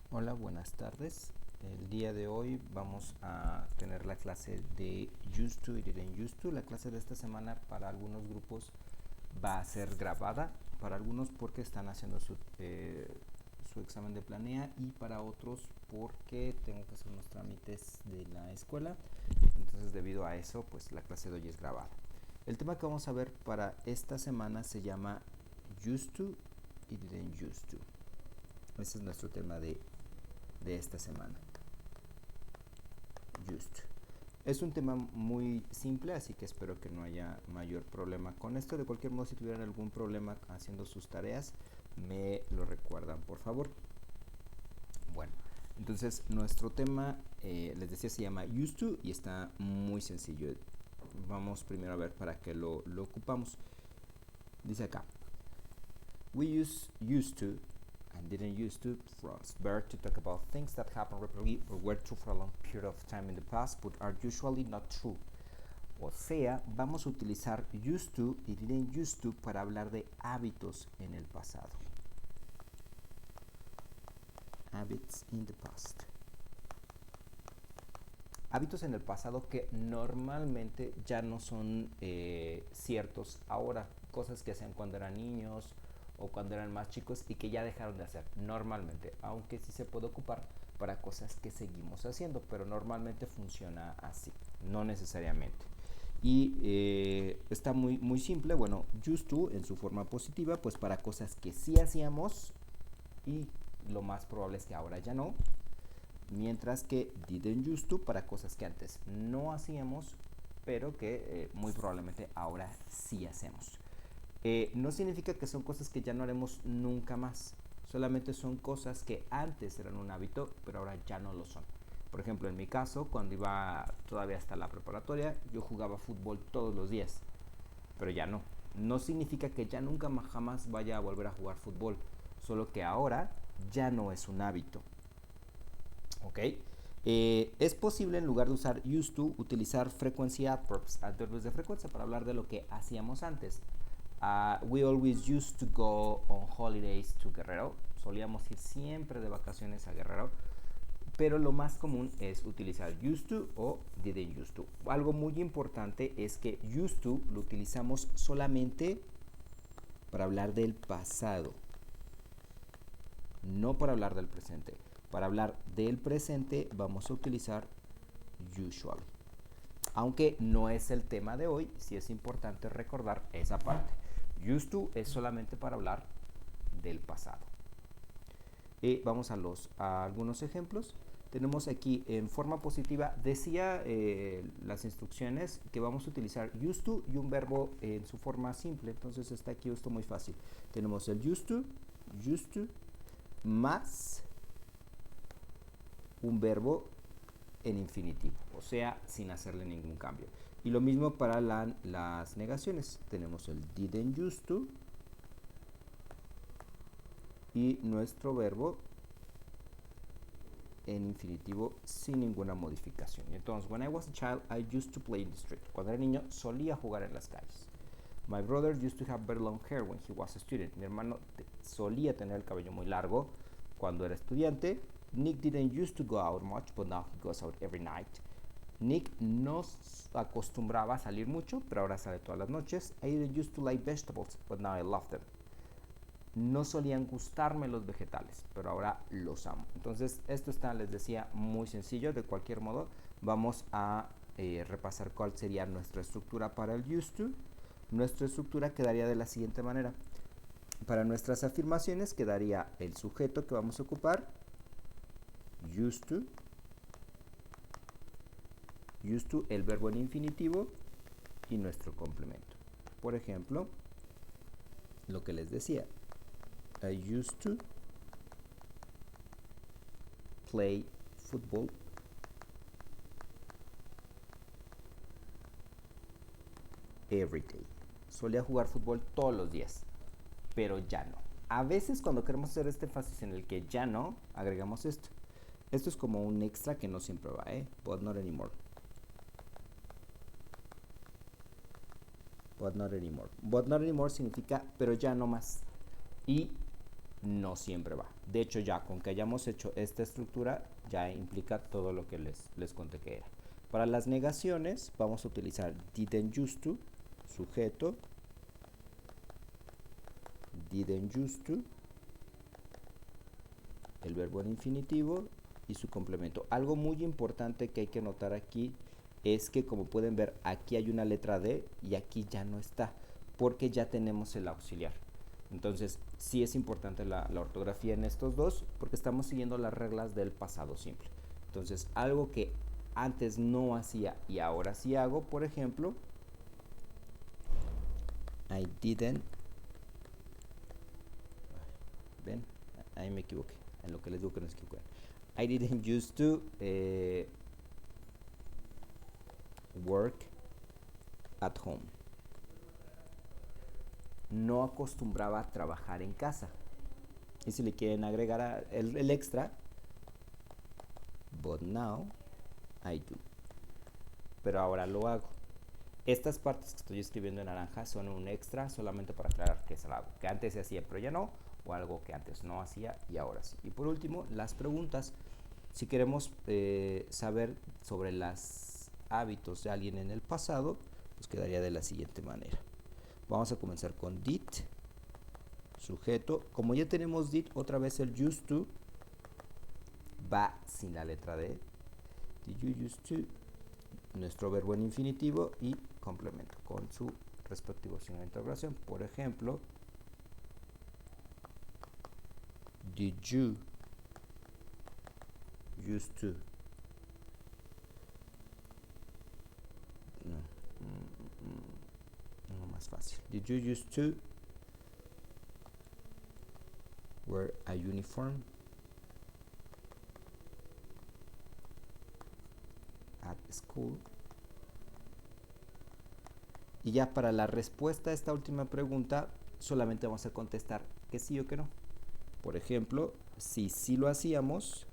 Hola, buenas tardes. El día de hoy vamos a tener la clase de Used to y Didn't Used to. La clase de esta semana para algunos grupos va a ser grabada, para algunos porque están haciendo su examen de planea y para otros porque tengo que hacer unos trámites de la escuela. Entonces, debido a eso, pues la clase de hoy es grabada. El tema que vamos a ver para esta semana se llama Used to y Didn't Used to. Ese es nuestro tema de esta semana. Just. Es un tema muy simple, así que espero que no haya mayor problema con esto. De cualquier modo, si tuvieran algún problema haciendo sus tareas, me lo recuerdan, por favor. Bueno, entonces nuestro tema, les decía, se llama used to y está muy sencillo. Vamos primero a ver para qué lo ocupamos. Dice acá, we use used to and didn't used to was verb to talk about things that happen repeatedly or were true for a long period of time in the past but are usually not true. O sea, vamos a utilizar used to y didn't used to para hablar de hábitos en el pasado. Habits in the past. Hábitos en el pasado que normalmente ya no son ciertos ahora. Cosas que hacían cuando eran niños o cuando eran más chicos y que ya dejaron de hacer normalmente, aunque sí se puede ocupar para cosas que seguimos haciendo, pero normalmente funciona así, no necesariamente. Y está muy simple. Bueno, used to en su forma positiva, pues para cosas que sí hacíamos y lo más probable es que ahora ya no. Mientras que didn't used to para cosas que antes no hacíamos, pero que muy probablemente ahora sí hacemos. No significa que son cosas que ya no haremos nunca más. Solamente son cosas que antes eran un hábito, pero ahora ya no lo son. Por ejemplo, en mi caso, cuando iba todavía hasta la preparatoria, yo jugaba fútbol todos los días, pero ya no. No significa que ya nunca jamás vaya a volver a jugar fútbol, solo que ahora ya no es un hábito. ¿Ok? Es posible, en lugar de usar used to, utilizar frequency adverbs, adverbios de frecuencia, para hablar de lo que hacíamos antes. We always used to go on holidays to Guerrero. Solíamos ir siempre de vacaciones a Guerrero. Pero lo más común es utilizar used to o didn't used to. Algo muy importante es que used to lo utilizamos solamente para hablar del pasado, no para hablar del presente. Para hablar del presente vamos a utilizar usually. Aunque no es el tema de hoy, sí es importante recordar esa parte. Used to es solamente para hablar del pasado. Vamos a algunos ejemplos. Tenemos aquí en forma positiva, decía las instrucciones que vamos a utilizar used to y un verbo en su forma simple. Entonces está aquí esto muy fácil. Tenemos el used to, más un verbo en infinitivo, o sea, sin hacerle ningún cambio. Y lo mismo para las negaciones. Tenemos el didn't used to y nuestro verbo en infinitivo sin ninguna modificación. Y entonces, when I was a child, I used to play in the street. Cuando era niño, solía jugar en las calles. My brother used to have very long hair when he was a student. Mi hermano solía tener el cabello muy largo cuando era estudiante. Nick didn't used to go out much, but now he goes out every night. Nick no acostumbraba a salir mucho, pero ahora sale todas las noches. I didn't used to like vegetables, but now I love them. No solían gustarme los vegetales, pero ahora los amo. Entonces, esto está, les decía, muy sencillo. De cualquier modo, vamos a repasar cuál sería nuestra estructura para el used to. Nuestra estructura quedaría de la siguiente manera. Para nuestras afirmaciones quedaría el sujeto que vamos a ocupar, used to, el verbo en infinitivo y nuestro complemento. Por ejemplo, lo que les decía, I used to play football every day. Solía jugar fútbol todos los días, pero ya no. A veces cuando queremos hacer este énfasis en el que ya no, agregamos esto. Esto es como un extra que no siempre va, but not anymore. But not anymore. But not anymore significa pero ya no más. Y no siempre va. De hecho, ya con que hayamos hecho esta estructura, ya implica todo lo que les conté que era. Para las negaciones, vamos a utilizar didn't used to, sujeto, didn't used to, el verbo en infinitivo y su complemento. Algo muy importante que hay que notar aquí es que, como pueden ver, aquí hay una letra D y aquí ya no está, porque ya tenemos el auxiliar. Entonces, sí es importante la ortografía en estos dos, porque estamos siguiendo las reglas del pasado simple. Entonces, algo que antes no hacía y ahora sí hago, por ejemplo, I didn't. ¿Ven? Ahí me equivoqué. En lo que les digo que no se equivoqué. I didn't used to work at home. No acostumbraba a trabajar en casa. Y si le quieren agregar el extra, but now I do. Pero ahora lo hago. Estas partes que estoy escribiendo en naranja son un extra solamente para aclarar que es algo que antes se hacía pero ya no, o algo que antes no hacía y ahora sí. Y por último, las preguntas. Si queremos saber sobre los hábitos de alguien en el pasado, pues quedaría de la siguiente manera. Vamos a comenzar con did, sujeto. Como ya tenemos did, otra vez el used to va sin la letra D. Did you used to, nuestro verbo en infinitivo y complemento con su respectivo signo de interrogación. Por ejemplo, did you used to. No, más fácil. Did you used to wear a uniform at school? Y ya para la respuesta a esta última pregunta, solamente vamos a contestar que sí o que no. Por ejemplo, si sí lo hacíamos,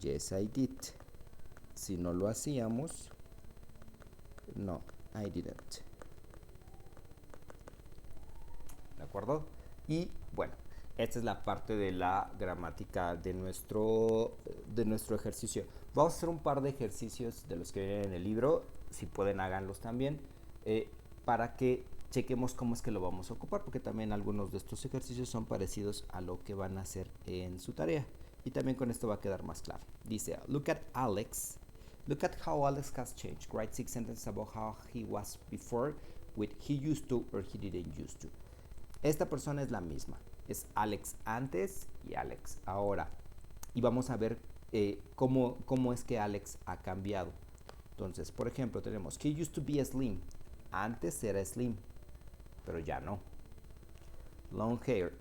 yes I did. Si no lo hacíamos, no, I didn't. ¿De acuerdo? Y bueno, esta es la parte de la gramática de nuestro ejercicio. Vamos a hacer un par de ejercicios de los que vienen en el libro. Si pueden, háganlos también, para que chequemos cómo es que lo vamos a ocupar, porque también algunos de estos ejercicios son parecidos a lo que van a hacer en su tarea. Y también con esto va a quedar más claro. Dice, look at Alex. Look at how Alex has changed. Write 6 sentences about how he was before with he used to or he didn't used to. Esta persona es la misma. Es Alex antes y Alex ahora. Y vamos a ver cómo es que Alex ha cambiado. Entonces, por ejemplo, tenemos he used to be slim. Antes era slim, pero ya no. Long hair.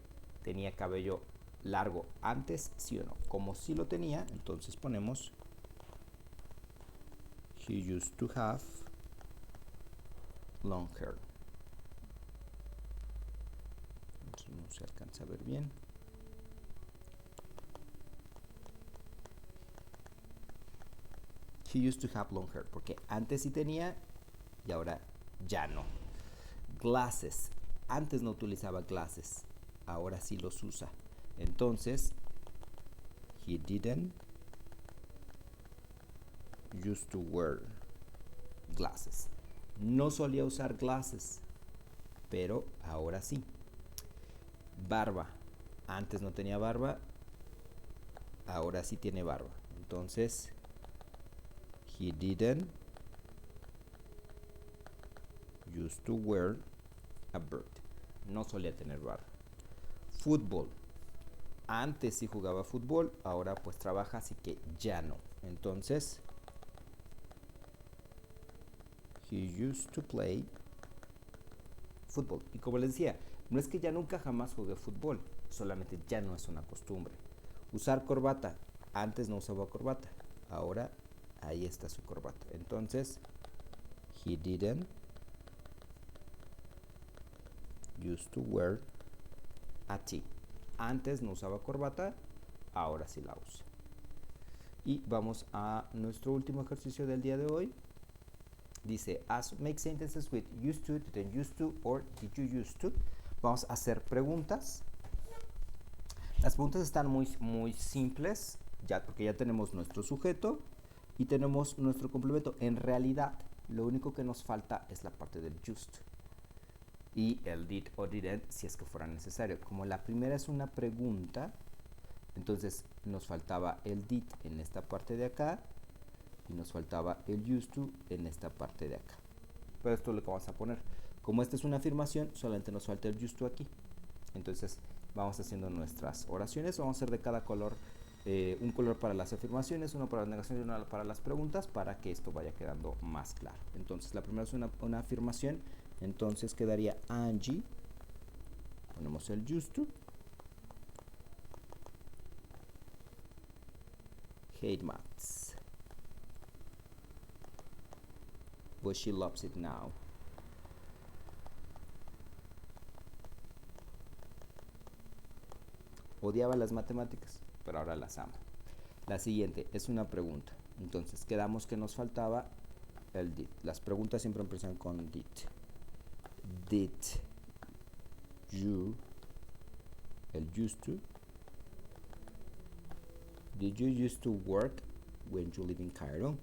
Tenía cabello largo antes, sí o no. Como sí lo tenía, entonces ponemos he used to have long hair. No se alcanza a ver bien. He used to have long hair, porque antes sí tenía y ahora ya no. Glasses. Antes no utilizaba glasses, ahora sí los usa. Entonces, he didn't used to wear glasses. No solía usar glasses, pero ahora sí. Barba. Antes no tenía barba, ahora sí tiene barba. Entonces, he didn't used to wear a beard. No solía tener barba. Fútbol. Antes sí jugaba fútbol, ahora pues trabaja, así que ya no. Entonces, he used to play fútbol. Y como les decía, no es que ya nunca jamás jugué fútbol, solamente ya no es una costumbre. Usar corbata. Antes no usaba corbata, ahora ahí está su corbata. Entonces, he didn't used to wear a tee. Antes no usaba corbata, ahora sí la usa. Y vamos a nuestro último ejercicio del día de hoy. Dice, make sentences with used to, didn't used to, or did you used to. Vamos a hacer preguntas Las preguntas están muy simples, ya, porque ya tenemos nuestro sujeto y tenemos nuestro complemento. En realidad, lo único que nos falta es la parte del just y el did o didn't si es que fuera necesario. Como la primera es una pregunta, entonces nos faltaba el did en esta parte de acá y nos faltaba el used to en esta parte de acá. Pero esto es lo que vamos a poner. Como esta es una afirmación, solamente nos falta el used to aquí. Entonces vamos haciendo nuestras oraciones. Vamos a hacer de cada color un color para las afirmaciones, uno para las negaciones y uno para las preguntas, para que esto vaya quedando más claro. Entonces la primera es una afirmación. Entonces quedaría Angie. Ponemos el used to. Hate maths, but she loves it now. Odiaba las matemáticas, pero ahora las ama. La siguiente es una pregunta. Entonces quedamos que nos faltaba el did. Las preguntas siempre empiezan con did. Did you, el used to. Did you used to work when you live in Cairo?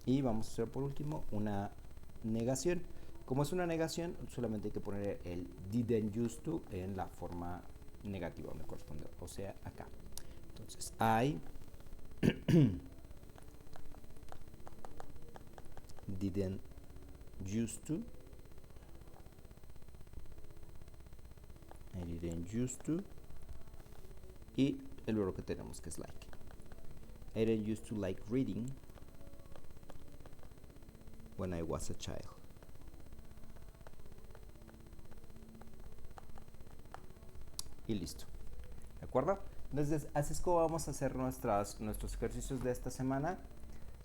Y vamos a hacer por último una negación. Como es una negación, solamente hay que poner el didn't used to en la forma negativa donde corresponde, o sea, acá. Entonces, I didn't used to. I didn't used to. Y el verbo que tenemos que es like. I didn't used to like reading when I was a child. Y listo. ¿De acuerdo? Entonces, así es como vamos a hacer nuestros ejercicios de esta semana.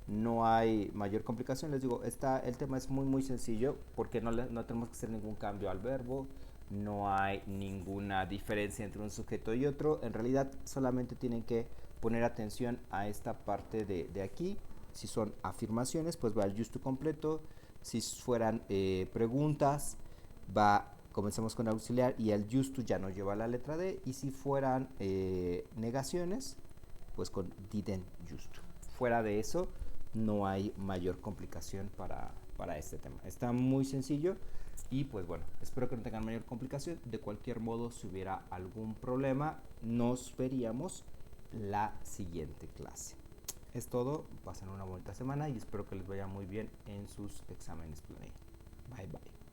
No hay mayor complicación, les digo, el tema es muy sencillo porque no tenemos que hacer ningún cambio al verbo, no hay ninguna diferencia entre un sujeto y otro. En realidad solamente tienen que poner atención a esta parte de aquí. Si son afirmaciones, pues va el used to completo. Si fueran preguntas, comenzamos con auxiliar y el used to ya nos lleva la letra D. Y si fueran negaciones, pues con didn't used to. Fuera de eso, no hay mayor complicación para este tema. Está muy sencillo y pues bueno, espero que no tengan mayor complicación. De cualquier modo, si hubiera algún problema, nos veríamos la siguiente clase. Es todo, pasen una bonita semana y espero que les vaya muy bien en sus exámenes Planea. Bye bye.